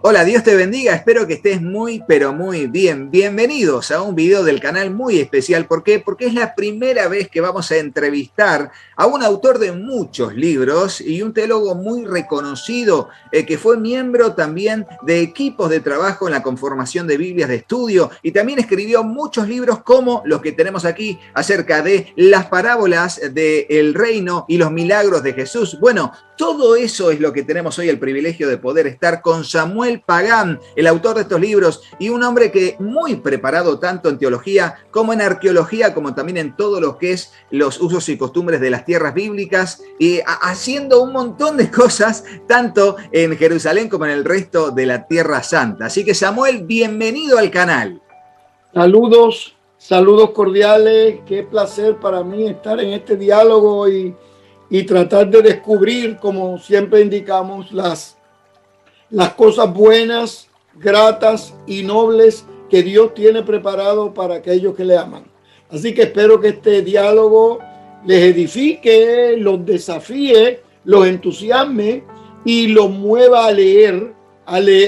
Hola, Dios te bendiga, espero que estés muy, pero muy bien. Bienvenidos a un video del canal muy especial. ¿Por qué? Porque es la primera vez que vamos a entrevistar a un autor de muchos libros y un teólogo muy reconocido que fue miembro también de equipos de trabajo en la conformación de Biblias de estudio y también escribió muchos libros como los que tenemos aquí acerca de las parábolas del reino y los milagros de Jesús. Bueno, todo eso es lo que tenemos hoy el privilegio de poder estar con Samuel Pagán, el autor de estos libros y un hombre que muy preparado tanto en teología como en arqueología, como también en todo lo que es los usos y costumbres de las tierras bíblicas y haciendo un montón de cosas tanto en Jerusalén como en el resto de la Tierra Santa. Así que Samuel, bienvenido al canal. Saludos cordiales. Qué placer para mí estar en este diálogo y tratar de descubrir, como siempre indicamos, las cosas buenas, gratas y nobles que Dios tiene preparado para aquellos que le aman. Así que espero que este diálogo les edifique, los desafíe, los entusiasme y los mueva a leer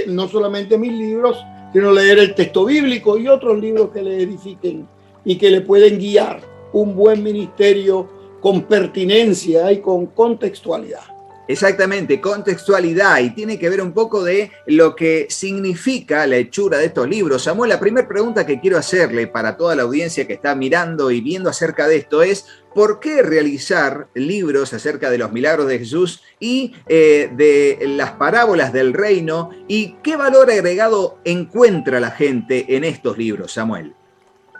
no solamente mis libros, sino leer el texto bíblico y otros libros que le edifiquen y que le pueden guiar un buen ministerio con pertinencia y con contextualidad. Exactamente, contextualidad, y tiene que ver un poco de lo que significa la hechura de estos libros. Samuel, la primera pregunta que quiero hacerle para toda la audiencia que está mirando y viendo acerca de esto es: ¿por qué realizar libros acerca de los milagros de Jesús y de las parábolas del reino? ¿Y qué valor agregado encuentra la gente en estos libros, Samuel?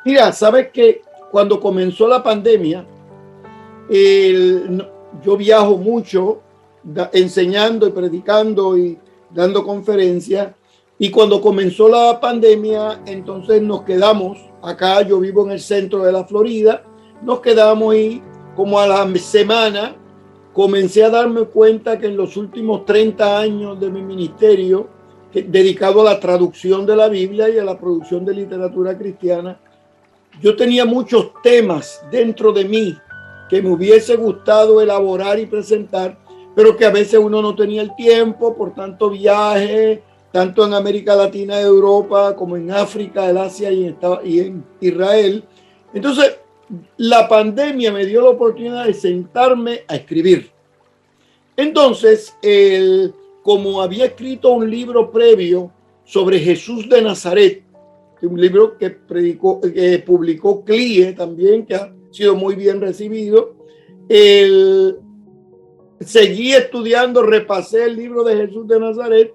Mira, sabes que cuando comenzó la pandemia, yo viajo mucho enseñando y predicando y dando conferencias, y cuando comenzó la pandemia, entonces nos quedamos acá. Yo vivo en el centro de la Florida, nos quedamos y como a la semana comencé a darme cuenta que en los últimos 30 años de mi ministerio, dedicado a la traducción de la Biblia y a la producción de literatura cristiana, yo tenía muchos temas dentro de mí que me hubiese gustado elaborar y presentar, pero que a veces uno no tenía el tiempo por tanto viaje, tanto en América Latina, Europa, como en África, el Asia y en Israel. Entonces, la pandemia me dio la oportunidad de sentarme a escribir. Entonces, como había escrito un libro previo sobre Jesús de Nazaret, un libro que publicó CLIE también, que ha sido muy bien recibido, seguí estudiando, repasé el libro de Jesús de Nazaret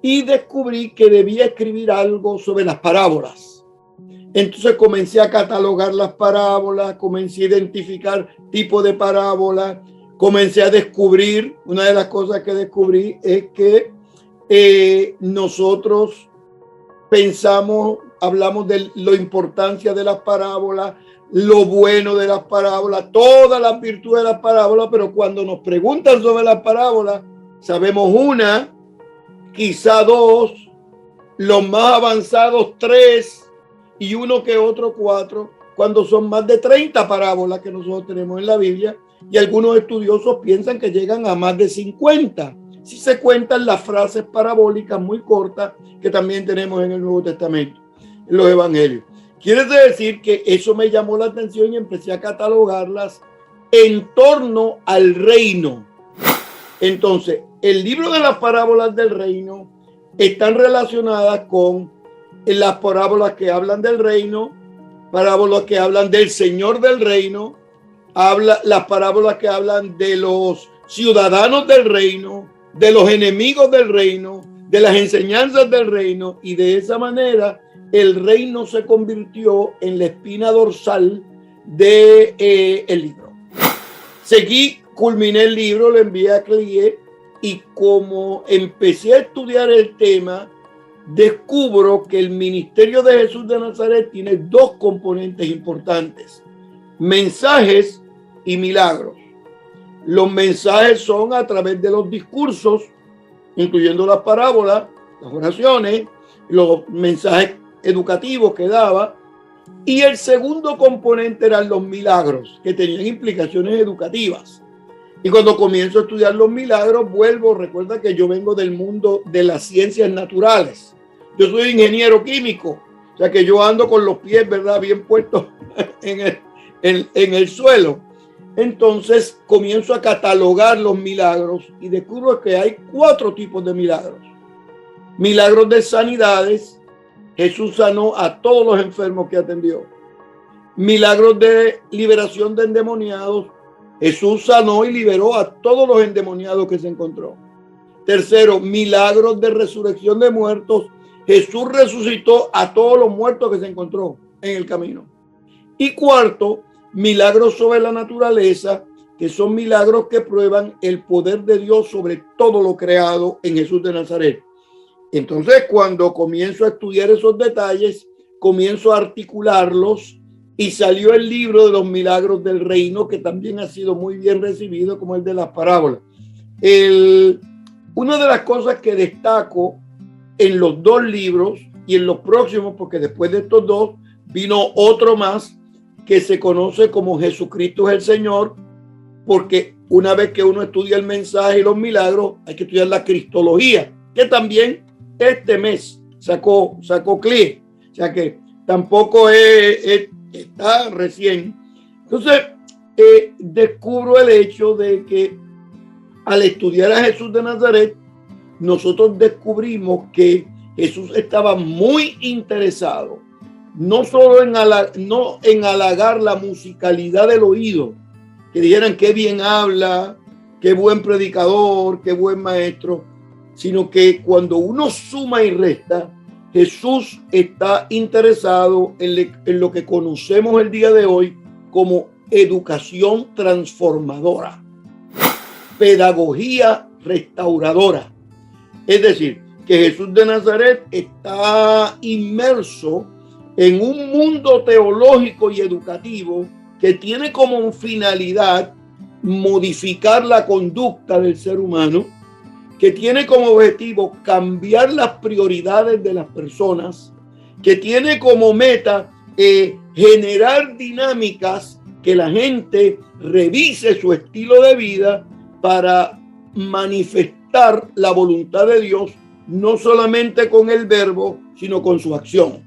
y descubrí que debía escribir algo sobre las parábolas. Entonces comencé a catalogar las parábolas, comencé a identificar tipos de parábolas, comencé a descubrir, una de las cosas que descubrí es que nosotros hablamos de la importancia de las parábolas, lo bueno de las parábolas, todas las virtudes de las parábolas, pero cuando nos preguntan sobre las parábolas, sabemos una, quizá dos, los más avanzados 3 y uno que otro 4, cuando son más de 30 parábolas que nosotros tenemos en la Biblia, y algunos estudiosos piensan que llegan a más de 50. Si se cuentan las frases parabólicas muy cortas que también tenemos en el Nuevo Testamento, en los Evangelios. Quiere decir que eso me llamó la atención y empecé a catalogarlas en torno al reino. Entonces, el libro de las parábolas del reino están relacionadas con las parábolas que hablan del reino, parábolas que hablan del Señor del reino, las parábolas que hablan de los ciudadanos del reino, de los enemigos del reino, de las enseñanzas del reino, y de esa manera el reino se convirtió en la espina dorsal del libro. Culminé el libro, lo envié a CLIE, y como empecé a estudiar el tema, descubro que el ministerio de Jesús de Nazaret tiene 2 componentes importantes: mensajes y milagros. Los mensajes son a través de los discursos, incluyendo las parábolas, las oraciones, los mensajes educativos que daba, y el segundo componente eran los milagros, que tenían implicaciones educativas. Y cuando comienzo a estudiar los milagros, recuerda que yo vengo del mundo de las ciencias naturales. Yo soy ingeniero químico, o sea que yo ando con los pies, ¿verdad?, bien puestos en el suelo. Entonces comienzo a catalogar los milagros y descubro que hay 4 tipos de milagros. Milagros de sanidades. Jesús sanó a todos los enfermos que atendió. Milagros de liberación de endemoniados. Jesús sanó y liberó a todos los endemoniados que se encontró. Tercero, milagros de resurrección de muertos. Jesús resucitó a todos los muertos que se encontró en el camino. Y cuarto, milagros sobre la naturaleza, que son milagros que prueban el poder de Dios sobre todo lo creado en Jesús de Nazaret. Entonces, cuando comienzo a estudiar esos detalles, comienzo a articularlos y salió el libro de los milagros del reino, que también ha sido muy bien recibido, como el de las parábolas. Una de las cosas que destaco en los 2 libros y en los próximos, porque después de estos 2 vino otro más que se conoce como Jesucristo es el Señor, porque una vez que uno estudia el mensaje y los milagros, hay que estudiar la cristología, que también este mes sacó CLIE, o sea que tampoco está recién. Entonces, descubro el hecho de que al estudiar a Jesús de Nazaret, nosotros descubrimos que Jesús estaba muy interesado, no solo en halagar la musicalidad del oído, que dijeran qué bien habla, qué buen predicador, qué buen maestro, sino que cuando uno suma y resta, Jesús está interesado en lo que conocemos el día de hoy como educación transformadora, pedagogía restauradora. Es decir, que Jesús de Nazaret está inmerso en un mundo teológico y educativo que tiene como finalidad modificar la conducta del ser humano, que tiene como objetivo cambiar las prioridades de las personas, que tiene como meta generar dinámicas que la gente revise su estilo de vida para manifestar la voluntad de Dios, no solamente con el verbo, sino con su acción.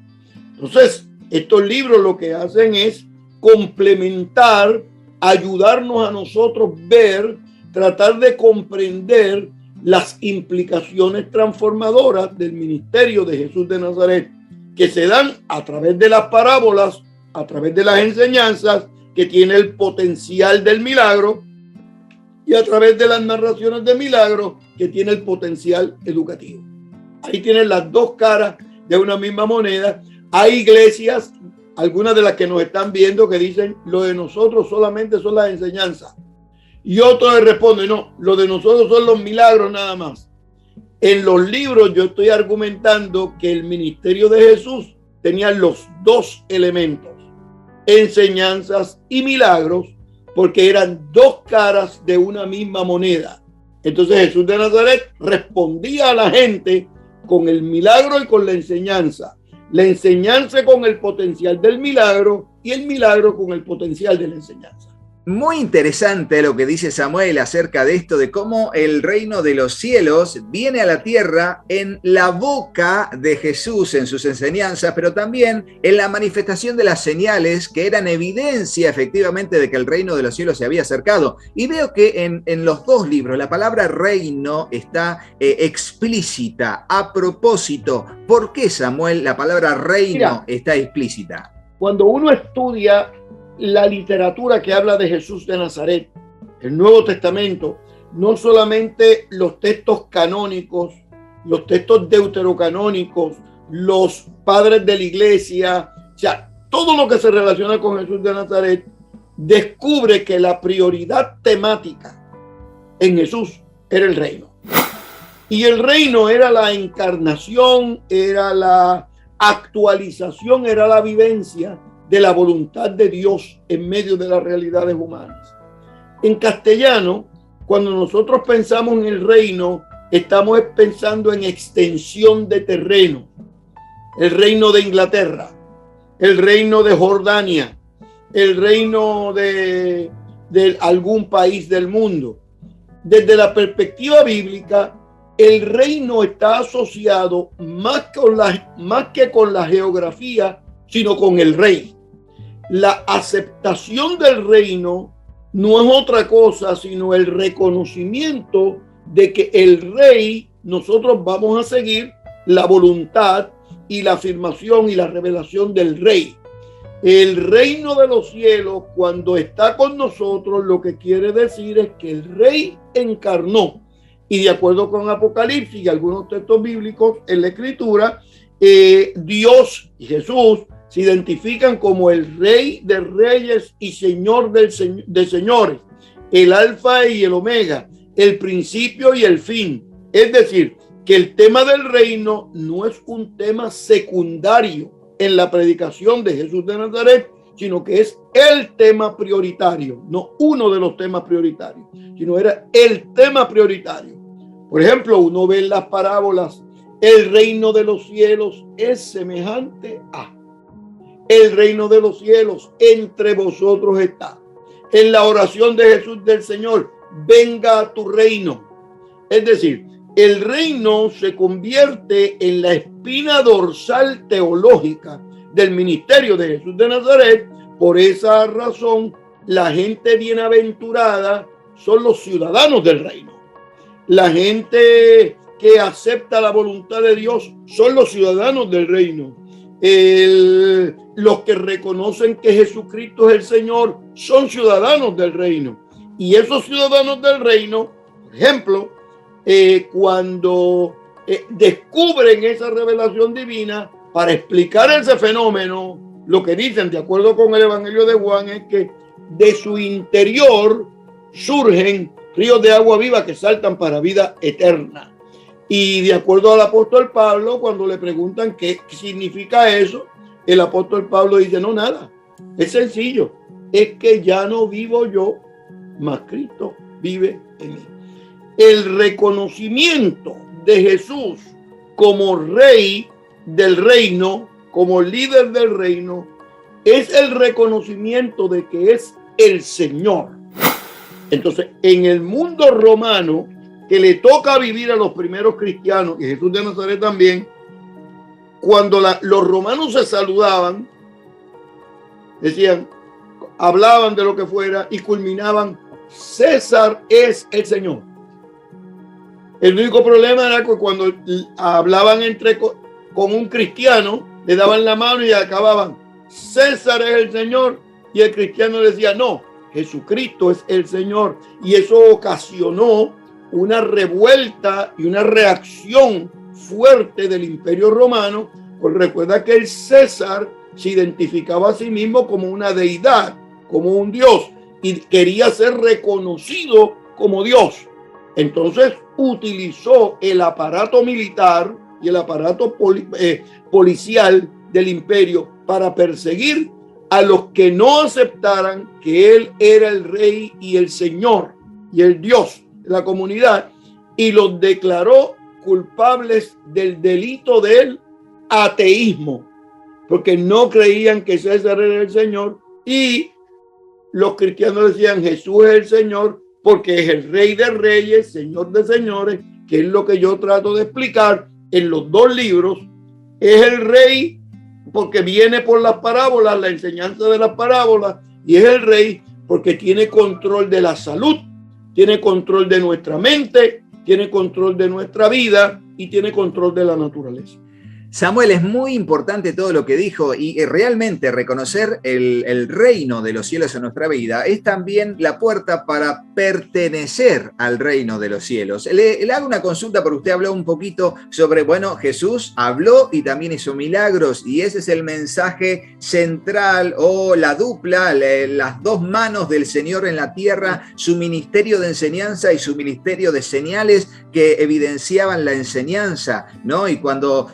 Entonces, estos libros lo que hacen es complementar, ayudarnos a nosotros ver, tratar de comprender las implicaciones transformadoras del ministerio de Jesús de Nazaret, que se dan a través de las parábolas, a través de las enseñanzas, que tiene el potencial del milagro, y a través de las narraciones de milagros, que tiene el potencial educativo. Ahí tienen las 2 caras de una misma moneda. Hay iglesias, algunas de las que nos están viendo, que dicen lo de nosotros solamente son las enseñanzas. Y otros le responden, no, lo de nosotros son los milagros nada más. En los libros yo estoy argumentando que el ministerio de Jesús tenía los 2 elementos, enseñanzas y milagros, porque eran 2 caras de una misma moneda. Entonces Jesús de Nazaret respondía a la gente con el milagro y con la enseñanza con el potencial del milagro y el milagro con el potencial de la enseñanza. Muy interesante lo que dice Samuel acerca de esto, de cómo el reino de los cielos viene a la tierra en la boca de Jesús, en sus enseñanzas, pero también en la manifestación de las señales que eran evidencia efectivamente de que el reino de los cielos se había acercado. Y veo que en los 2 libros la palabra reino está explícita. A propósito, ¿por qué, Samuel, la palabra reino está explícita? Cuando uno estudia la literatura que habla de Jesús de Nazaret, el Nuevo Testamento, no solamente los textos canónicos, los textos deuterocanónicos, los padres de la iglesia, o sea, todo lo que se relaciona con Jesús de Nazaret, descubre que la prioridad temática en Jesús era el reino. Y el reino era la encarnación, era la actualización, era la vivencia de la voluntad de Dios en medio de las realidades humanas. En castellano, cuando nosotros pensamos en el reino, estamos pensando en extensión de terreno. El reino de Inglaterra, el reino de Jordania, el reino de algún país del mundo. desde la perspectiva bíblica, el reino está asociado más que con la geografía, sino con el rey. La aceptación del reino no es otra cosa sino el reconocimiento de que el rey, nosotros vamos a seguir la voluntad y la afirmación y la revelación del rey. El reino de los cielos, cuando está con nosotros, lo que quiere decir es que el rey encarnó. Y de acuerdo con Apocalipsis y algunos textos bíblicos en la escritura, Dios y Jesús se identifican como el rey de reyes y señor de señores, el alfa y el omega, el principio y el fin. Es decir, que el tema del reino no es un tema secundario en la predicación de Jesús de Nazaret, sino que es el tema prioritario, no uno de los temas prioritarios, sino era el tema prioritario. Por ejemplo, uno ve en las parábolas, el reino de los cielos es semejante a. El reino de los cielos entre vosotros está. En la oración de Jesús del Señor, venga a tu reino. Es decir, el reino se convierte en la espina dorsal teológica del ministerio de Jesús de Nazaret. Por esa razón, la gente bienaventurada son los ciudadanos del reino. La gente que acepta la voluntad de Dios son los ciudadanos del reino. Los que reconocen que Jesucristo es el Señor son ciudadanos del reino. Y esos ciudadanos del reino, por ejemplo, cuando descubren esa revelación divina para explicar ese fenómeno, lo que dicen de acuerdo con el Evangelio de Juan es que de su interior surgen ríos de agua viva que saltan para vida eterna. Y de acuerdo al apóstol Pablo, cuando le preguntan qué significa eso, el apóstol Pablo dice, no, nada, es sencillo, es que ya no vivo yo, mas Cristo vive en mí. El reconocimiento de Jesús como rey del reino, como líder del reino, es el reconocimiento de que es el Señor. Entonces, en el mundo romano, que le toca vivir a los primeros cristianos, y Jesús de Nazaret también, cuando los romanos se saludaban, decían, hablaban de lo que fuera y culminaban, César es el Señor. El único problema era que cuando hablaban con un cristiano, le daban la mano y acababan, César es el Señor, y el cristiano decía, no, Jesucristo es el Señor. Y eso ocasionó una revuelta y una reacción fuerte del Imperio Romano. Pues recuerda que el César se identificaba a sí mismo como una deidad, como un dios, y quería ser reconocido como Dios. Entonces utilizó el aparato militar y el aparato policial del imperio para perseguir a los que no aceptaran que él era el rey y el señor y el Dios de la comunidad, y los declaró culpables del delito del ateísmo, porque no creían que César era el Señor, y los cristianos decían Jesús es el Señor porque es el Rey de Reyes, Señor de Señores, que es lo que yo trato de explicar en los dos libros. Es el Rey porque viene por las parábolas, la enseñanza de las parábolas, y es el Rey porque tiene control de la salud, tiene control de nuestra mente, tiene control de nuestra vida y tiene control de la naturaleza. Samuel, es muy importante todo lo que dijo, y realmente reconocer el reino de los cielos en nuestra vida es también la puerta para pertenecer al reino de los cielos. Le hago una consulta porque usted habló un poquito sobre, bueno, Jesús habló y también hizo milagros, y ese es el mensaje central o la dupla, las dos manos del Señor en la tierra, su ministerio de enseñanza y su ministerio de señales que evidenciaban la enseñanza, ¿no? Y cuando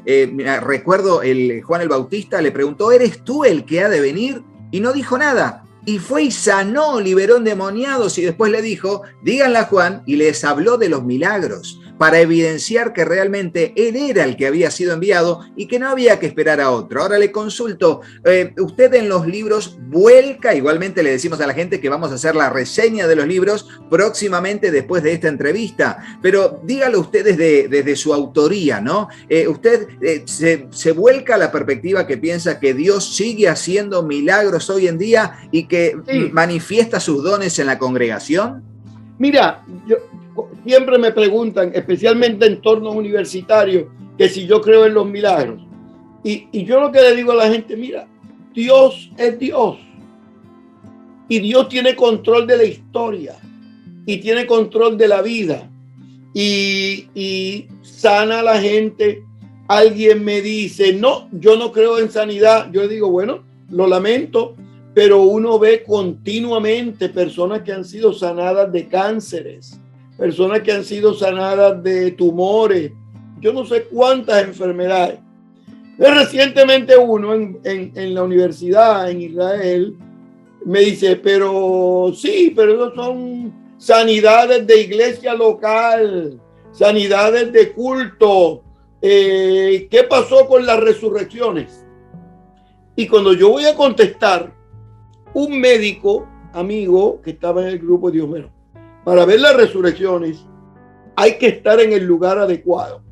recuerdo Juan el Bautista le preguntó, ¿eres tú el que ha de venir? Y no dijo nada. Y fue y sanó, liberó endemoniados, y después le dijo, díganle a Juan, y les habló de los milagros. para evidenciar que realmente él era el que había sido enviado y que no había que esperar a otro. Ahora le consulto, usted en los libros vuelca, igualmente le decimos a la gente que vamos a hacer la reseña de los libros próximamente después de esta entrevista, pero dígalo usted desde su autoría, ¿no? Usted se vuelca a la perspectiva que piensa que Dios sigue haciendo milagros hoy en día y que manifiesta sus dones en la congregación. Mira, siempre me preguntan, especialmente en entornos universitarios, que si yo creo en los milagros. Y yo lo que le digo a la gente, mira, Dios es Dios. Y Dios tiene control de la historia. Y tiene control de la vida. Y sana a la gente. Alguien me dice, no, yo no creo en sanidad. Yo le digo, bueno, lo lamento, pero uno ve continuamente personas que han sido sanadas de cánceres, personas que han sido sanadas de tumores, yo no sé cuántas enfermedades. Recientemente uno en la universidad en Israel me dice, pero sí, pero esos son sanidades de iglesia local, sanidades de culto. ¿Qué pasó con las resurrecciones? Y cuando yo voy a contestar, un médico amigo que estaba en el grupo, Dios mío, para ver las resurrecciones hay que estar en el lugar adecuado.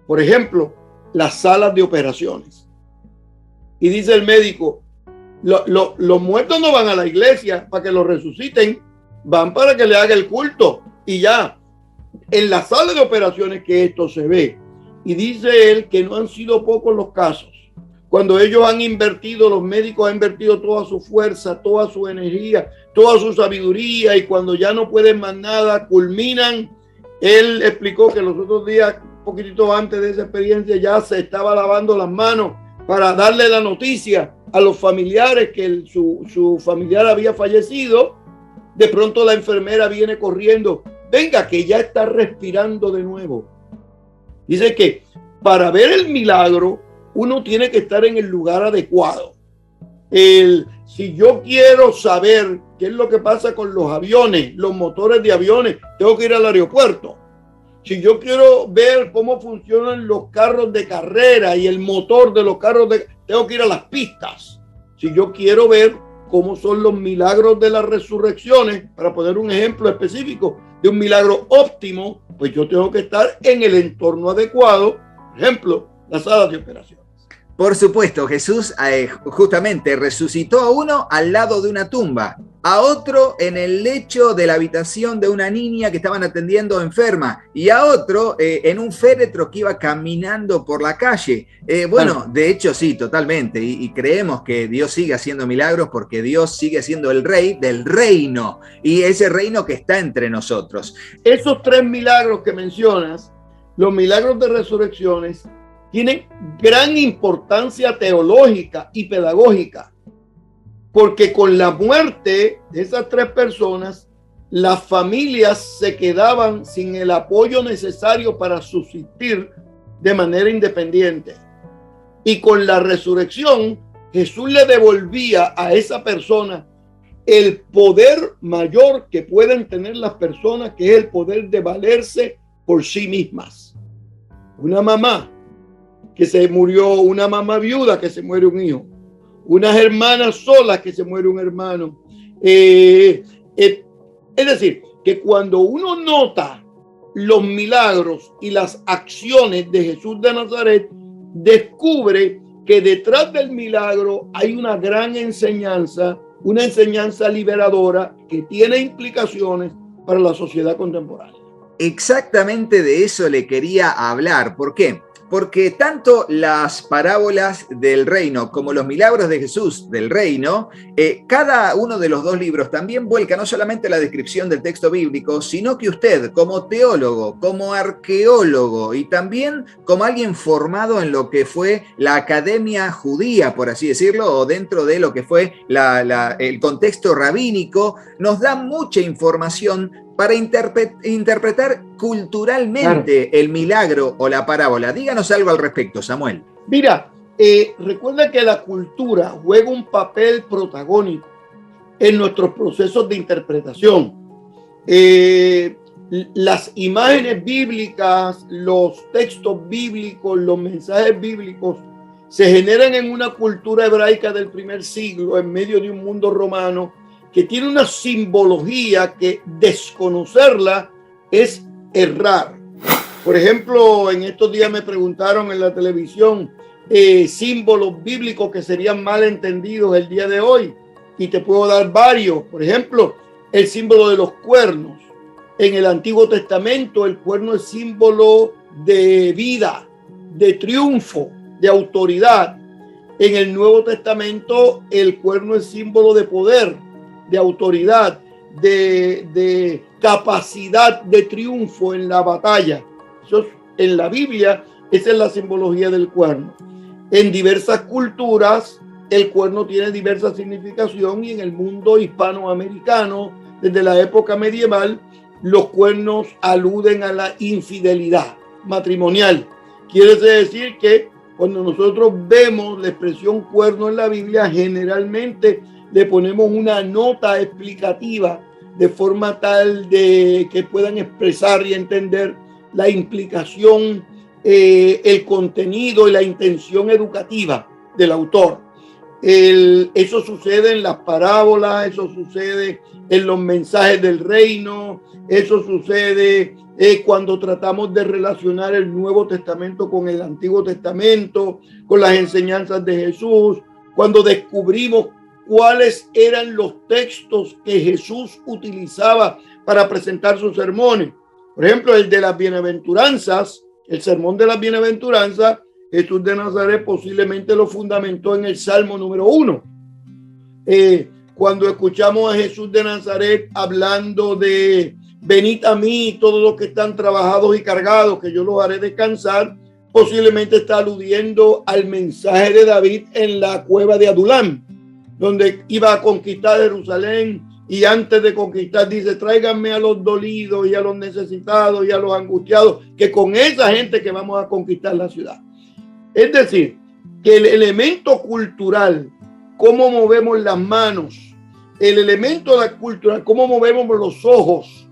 Por ejemplo, las salas de operaciones. Y dice el médico, los muertos no van a la iglesia para que los resuciten, van para que le haga el culto. Y ya, en la sala de operaciones que esto se ve. Y dice él que no han sido pocos los casos. Cuando ellos han invertido, los médicos han invertido toda su fuerza, toda su energía, toda su sabiduría, y cuando ya no pueden más nada, culminan. Él explicó que los otros días, un poquitito antes de esa experiencia, ya se estaba lavando las manos para darle la noticia a los familiares que su familiar había fallecido. De pronto la enfermera viene corriendo, venga, que ya está respirando de nuevo. Dice que para ver el milagro, uno tiene que estar en el lugar adecuado. Si yo quiero saber qué es lo que pasa con los aviones, los motores de aviones, tengo que ir al aeropuerto. Si yo quiero ver cómo funcionan los carros de carrera y el motor de los carros tengo que ir a las pistas. Si yo quiero ver cómo son los milagros de las resurrecciones, para poner un ejemplo específico de un milagro óptimo, pues yo tengo que estar en el entorno adecuado, por ejemplo, las salas de operación. Por supuesto, Jesús justamente resucitó a uno al lado de una tumba, a otro en el lecho de la habitación de una niña que estaban atendiendo enferma y a otro en un féretro que iba caminando por la calle. Bueno, de hecho sí, totalmente. Y creemos que Dios sigue haciendo milagros porque Dios sigue siendo el rey del reino y ese reino que está entre nosotros. Esos tres milagros que mencionas, los milagros de resurrecciones, tienen gran importancia teológica y pedagógica, porque con la muerte de esas tres personas, las familias se quedaban sin el apoyo necesario para subsistir de manera independiente. Y con la resurrección, Jesús le devolvía a esa persona el poder mayor que pueden tener las personas, que es el poder de valerse por sí mismas. Una mamá que se murió, una mamá viuda que se muere un hijo, unas hermanas solas que se muere un hermano. Es decir, que cuando uno nota los milagros y las acciones de Jesús de Nazaret, descubre que detrás del milagro hay una gran enseñanza, una enseñanza liberadora que tiene implicaciones para la sociedad contemporánea. Exactamente de eso le quería hablar. ¿Por qué? Porque tanto las parábolas del reino como los milagros de Jesús del reino, cada uno de los dos libros también vuelca no solamente la descripción del texto bíblico, sino que usted como teólogo, como arqueólogo y también como alguien formado en lo que fue la academia judía, por así decirlo, o dentro de lo que fue el contexto rabínico, nos da mucha información para interpretar culturalmente el milagro o la parábola. Díganos algo al respecto, Samuel. Mira, recuerda que la cultura juega un papel protagónico en nuestros procesos de interpretación. las imágenes bíblicas, los textos bíblicos, los mensajes bíblicos se generan en una cultura hebraica del primer siglo en medio de un mundo romano que tiene una simbología que desconocerla es errar. Por ejemplo, en estos días me preguntaron en la televisión símbolos bíblicos que serían mal entendidos el día de hoy, y te puedo dar varios. Por ejemplo, el símbolo de los cuernos. En el Antiguo Testamento el cuerno es símbolo de vida, de triunfo, de autoridad. En el Nuevo Testamento el cuerno es símbolo de poder, de autoridad, de capacidad de triunfo en la batalla. Eso es, en la Biblia, esa es la simbología del cuerno. En diversas culturas el cuerno tiene diversa significación, y en el mundo hispanoamericano, desde la época medieval, los cuernos aluden a la infidelidad matrimonial. Quiere decir que cuando nosotros vemos la expresión cuerno en la Biblia, generalmente le ponemos una nota explicativa de forma tal de que puedan expresar y entender la implicación, el contenido y la intención educativa del autor. Eso sucede en las parábolas, eso sucede en los mensajes del reino, eso sucede cuando tratamos de relacionar el Nuevo Testamento con el Antiguo Testamento, con las enseñanzas de Jesús, cuando descubrimos cuáles eran los textos que Jesús utilizaba para presentar sus sermones. Por ejemplo, el de las bienaventuranzas, el sermón de las bienaventuranzas, Jesús de Nazaret posiblemente lo fundamentó en el Salmo número 1. Cuando escuchamos a Jesús de Nazaret hablando de venid a mí todos los que están trabajados y cargados, que yo los haré descansar, posiblemente está aludiendo al mensaje de David en la cueva de Adulam, donde iba a conquistar Jerusalén, y antes de conquistar dice: tráiganme a los dolidos y a los necesitados y a los angustiados, que con esa gente que vamos a conquistar la ciudad. Es decir, que el elemento cultural, cómo movemos las manos, el elemento cultural, cómo movemos los ojos,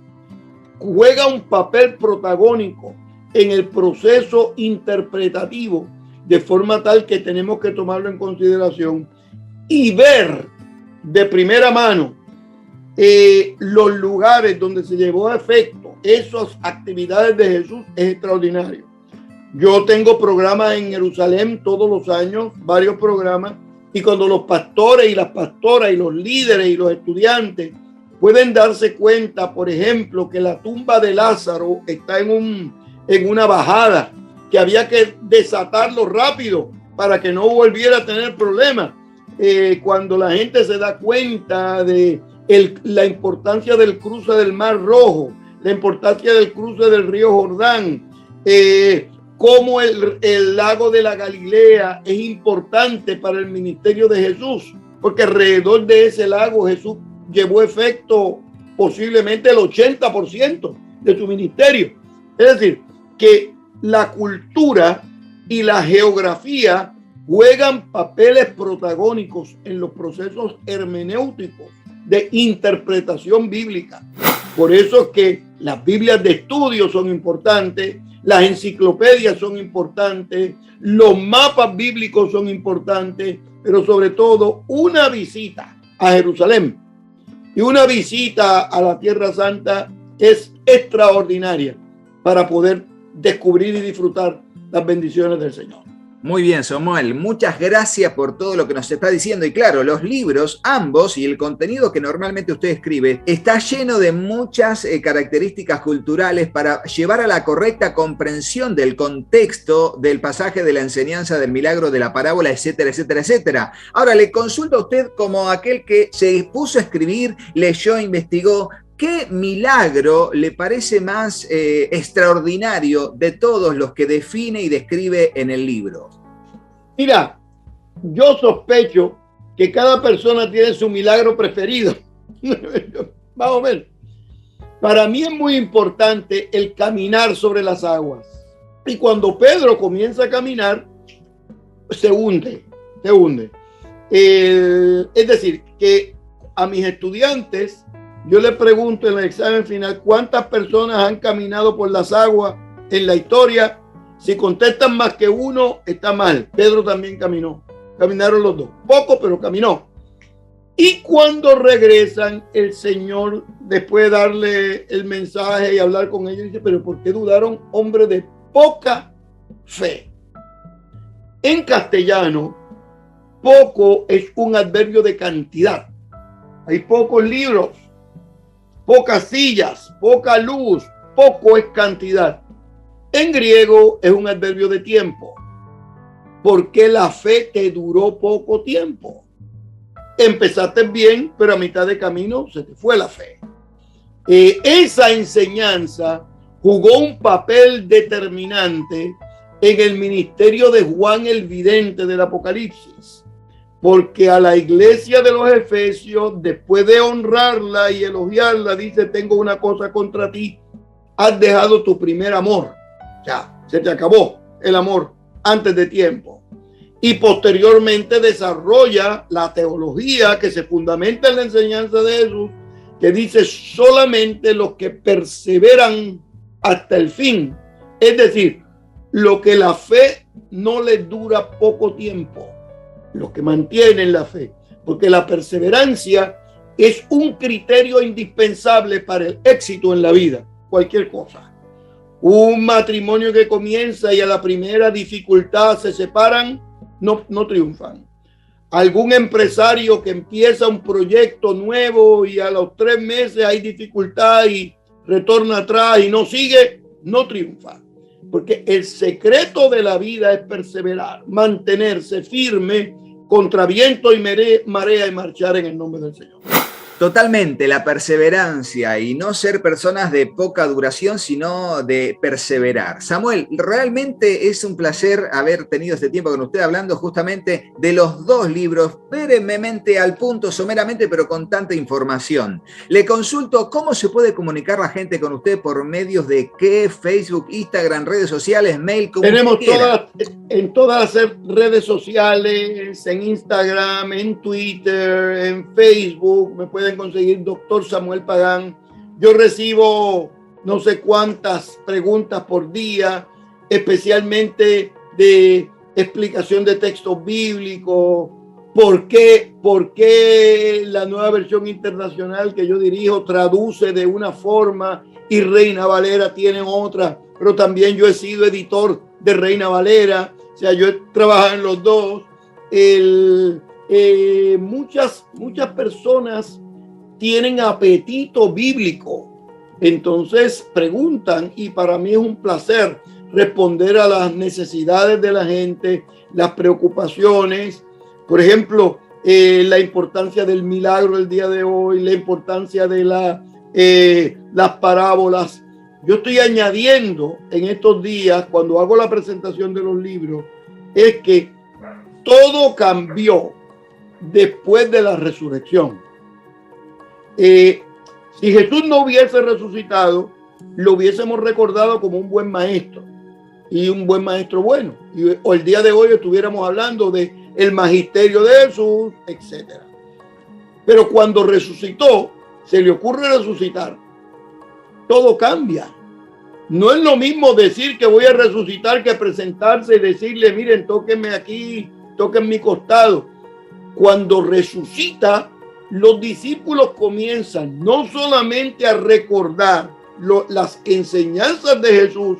juega un papel protagónico en el proceso interpretativo, de forma tal que tenemos que tomarlo en consideración y ver de primera mano los lugares donde se llevó a efecto esas actividades de Jesús. Es extraordinario. Yo tengo programas en Jerusalén todos los años, varios programas, y cuando los pastores y las pastoras y los líderes y los estudiantes pueden darse cuenta, por ejemplo, que la tumba de Lázaro está en una bajada, que había que desatarlo rápido para que no volviera a tener problemas. Cuando la gente se da cuenta de la importancia del cruce del Mar Rojo, la importancia del cruce del río Jordán, cómo el lago de la Galilea es importante para el ministerio de Jesús, porque alrededor de ese lago Jesús llevó efecto posiblemente el 80% de su ministerio. Es decir, que la cultura y la geografía juegan papeles protagónicos en los procesos hermenéuticos de interpretación bíblica. Por eso es que las Biblias de estudio son importantes, las enciclopedias son importantes, los mapas bíblicos son importantes, pero sobre todo una visita a Jerusalén y una visita a la Tierra Santa es extraordinaria para poder descubrir y disfrutar las bendiciones del Señor. Muy bien, Samuel, muchas gracias por todo lo que nos está diciendo. Y claro, los libros, ambos, y el contenido que normalmente usted escribe, está lleno de muchas características culturales para llevar a la correcta comprensión del contexto del pasaje de la enseñanza del milagro, de la parábola, etcétera, etcétera, etcétera. Ahora, le consulto a usted como aquel que se puso a escribir, leyó, investigó. ¿Qué milagro le parece más extraordinario de todos los que define y describe en el libro? Mira, yo sospecho que cada persona tiene su milagro preferido. Vamos a ver. Para mí es muy importante el caminar sobre las aguas. Y cuando Pedro comienza a caminar, se hunde. Es decir, que a mis estudiantes yo le pregunto en el examen final, ¿cuántas personas han caminado por las aguas en la historia? Si contestan más que uno, está mal. Pedro también caminó. Caminaron los dos. Poco, pero caminó. Y cuando regresan, el Señor, después de darle el mensaje y hablar con ellos, dice, pero ¿por qué dudaron, hombre de poca fe? En castellano, poco es un adverbio de cantidad. Hay pocos libros, pocas sillas, poca luz, poco es cantidad. En griego es un adverbio de tiempo. ¿Por qué la fe te duró poco tiempo? Empezaste bien, pero a mitad de camino se te fue la fe. Esa enseñanza jugó un papel determinante en el ministerio de Juan el Vidente del Apocalipsis. Porque a la iglesia de los Efesios, después de honrarla y elogiarla, dice, tengo una cosa contra ti, has dejado tu primer amor. Ya, se te acabó el amor antes de tiempo. Y posteriormente desarrolla la teología que se fundamenta en la enseñanza de Jesús, que dice solamente los que perseveran hasta el fin. Es decir, lo que la fe no les dura poco tiempo. Los que mantienen la fe, porque la perseverancia es un criterio indispensable para el éxito en la vida, cualquier cosa. Un matrimonio que comienza y a la primera dificultad se separan, no triunfan. Algún empresario que empieza un proyecto nuevo y a los 3 meses hay dificultad y retorna atrás y no sigue, no triunfa. Porque el secreto de la vida es perseverar, mantenerse firme contra viento y marea y marchar en el nombre del Señor. Totalmente, la perseverancia y no ser personas de poca duración, sino de perseverar. Samuel, realmente es un placer haber tenido este tiempo con usted hablando justamente de los 2 libros, brevemente al punto, someramente, pero con tanta información. Le consulto, ¿cómo se puede comunicar la gente con usted? ¿Por medios de qué? Facebook, Instagram, redes sociales, mail? Tenemos en todas las redes sociales, en Instagram, en Twitter, en Facebook, me pueden conseguir Dr. Samuel Pagán. Yo recibo no sé cuántas preguntas por día, especialmente de explicación de textos bíblicos. ¿Por qué la Nueva Versión Internacional que yo dirijo traduce de una forma y Reina Valera tiene otra? Pero también yo he sido editor de Reina Valera, o sea, yo he trabajado en los dos. Muchas personas tienen apetito bíblico, entonces preguntan, y para mí es un placer responder a las necesidades de la gente, las preocupaciones. Por ejemplo, la importancia del milagro el día de hoy, la importancia de las parábolas. Yo estoy añadiendo en estos días, cuando hago la presentación de los libros, es que todo cambió después de la resurrección. Si Jesús no hubiese resucitado, lo hubiésemos recordado como un buen maestro y un buen maestro bueno. O el día de hoy estuviéramos hablando de el magisterio de Jesús, etc. Pero cuando resucitó, se le ocurre resucitar, todo cambia. No es lo mismo decir que voy a resucitar que presentarse y decirle, miren, tóquenme aquí, toquen mi costado. Cuando resucita, los discípulos comienzan no solamente a recordar las enseñanzas de Jesús,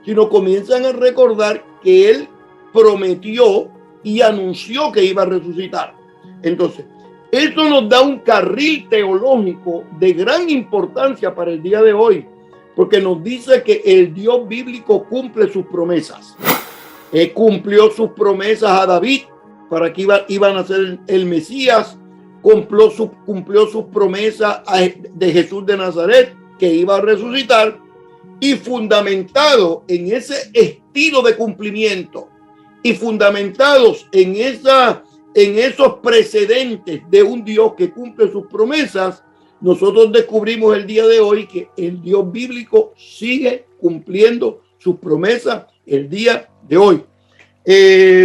sino comienzan a recordar que Él prometió y anunció que iba a resucitar. Entonces, esto nos da un carril teológico de gran importancia para el día de hoy, porque nos dice que el Dios bíblico cumple sus promesas. Él cumplió sus promesas a David para que iban a ser el Mesías. Cumplió sus promesas de Jesús de Nazaret, que iba a resucitar, y fundamentado en ese estilo de cumplimiento y fundamentados en esos precedentes de un Dios que cumple sus promesas, nosotros descubrimos el día de hoy que el Dios bíblico sigue cumpliendo sus promesas el día de hoy.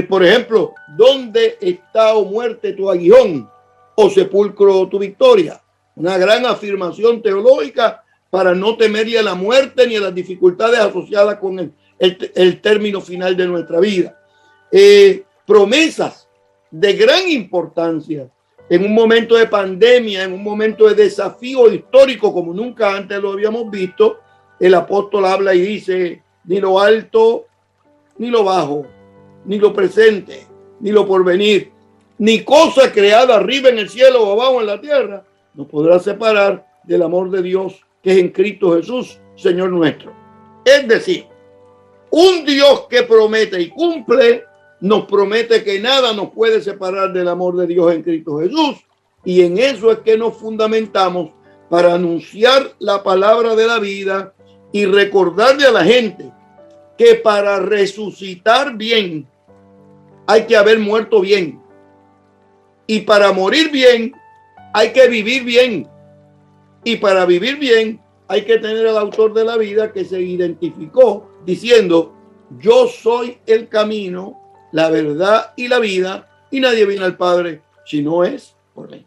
Por ejemplo, ¿dónde está, o muerte, tu aguijón, o sepulcro, tu victoria? una gran afirmación teológica para no temerle a la muerte ni a las dificultades asociadas con el término final de nuestra vida. Promesas de gran importancia en un momento de pandemia, en un momento de desafío histórico como nunca antes lo habíamos visto. El apóstol habla y dice: ni lo alto, ni lo bajo, ni lo presente, ni lo porvenir, ni cosa creada arriba en el cielo o abajo en la tierra, nos podrá separar del amor de Dios que es en Cristo Jesús, Señor nuestro. Es decir, un Dios que promete y cumple, nos promete que nada nos puede separar del amor de Dios en Cristo Jesús. Y en eso es que nos fundamentamos para anunciar la palabra de la vida y recordarle a la gente que para resucitar bien hay que haber muerto bien. Y para morir bien hay que vivir bien. Y para vivir bien hay que tener al autor de la vida que se identificó diciendo: yo soy el camino, la verdad y la vida, y nadie viene al Padre si no es por mí.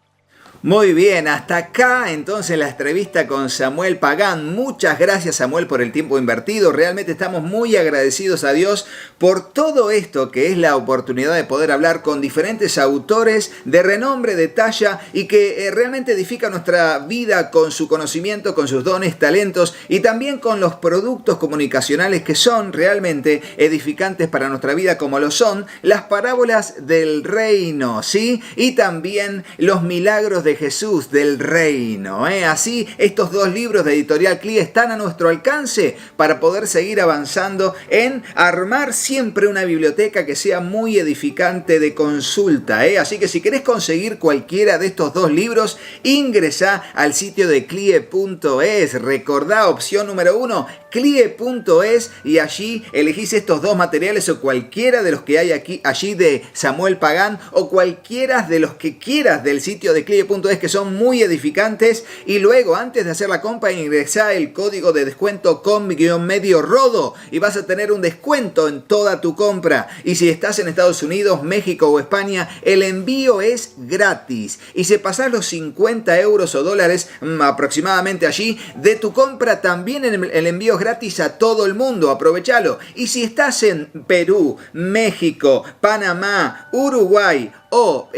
Muy bien, hasta acá entonces la entrevista con Samuel Pagán. Muchas gracias, Samuel, por el tiempo invertido. Realmente estamos muy agradecidos a Dios por todo esto que es la oportunidad de poder hablar con diferentes autores de renombre, de talla, y que realmente edifica nuestra vida con su conocimiento, con sus dones, talentos y también con los productos comunicacionales que son realmente edificantes para nuestra vida, como lo son las parábolas del reino, ¿sí? Y también los milagros de Jesús del reino. Así, estos dos libros de Editorial CLIE están a nuestro alcance para poder seguir avanzando en armar siempre una biblioteca que sea muy edificante de consulta. Así que si querés conseguir cualquiera de estos dos libros, ingresa al sitio de CLIE.es. Recordá, opción número 1, CLIE.es, y allí elegís estos dos materiales o cualquiera de los que hay allí de Samuel Pagán, o cualquiera de los que quieras del sitio de CLIE.es, que son muy edificantes. Y luego, antes de hacer la compra, ingresá el código de descuento com-medio-rodo y vas a tener un descuento en toda tu compra. Y si estás en Estados Unidos, México o España, el envío es gratis. Y si pasás los 50 euros o dólares aproximadamente allí de tu compra, también el envío es gratis a todo el mundo. Aprovechalo. Y si estás en Perú, México, Panamá, Uruguay o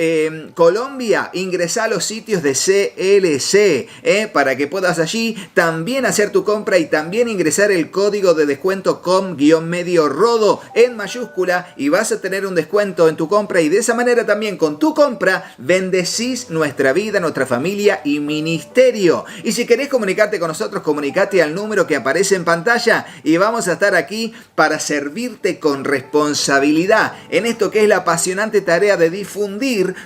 Colombia, ingresá a los sitios de CLC para que puedas allí también hacer tu compra y también ingresar el código de descuento com-medio-rodo en mayúscula, y vas a tener un descuento en tu compra, y de esa manera también con tu compra bendecís nuestra vida, nuestra familia y ministerio. Y si querés comunicarte con nosotros, comunicate al número que aparece en pantalla y vamos a estar aquí para servirte con responsabilidad en esto que es la apasionante tarea de difundir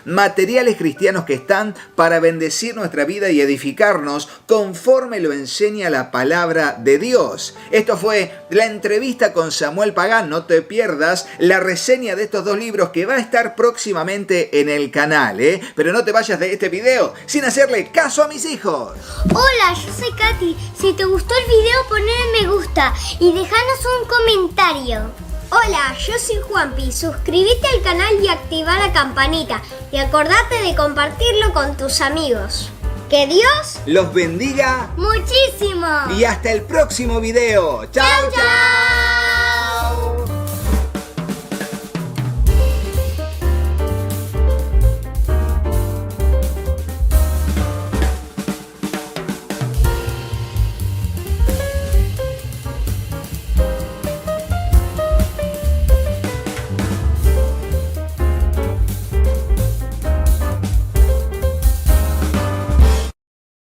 materiales cristianos que están para bendecir nuestra vida y edificarnos conforme lo enseña la palabra de Dios. Esto fue la entrevista con Samuel Pagán. No te pierdas la reseña de estos dos libros que va a estar próximamente en el canal, Pero no te vayas de este video sin hacerle caso a mis hijos. Hola, yo soy Katy. Si te gustó el video, ponle me gusta y déjanos un comentario. Hola, yo soy Juanpi. Suscríbete al canal y activa la campanita. Y acordate de compartirlo con tus amigos. ¡Que Dios los bendiga muchísimo! Y hasta el próximo video. ¡Chao, chao!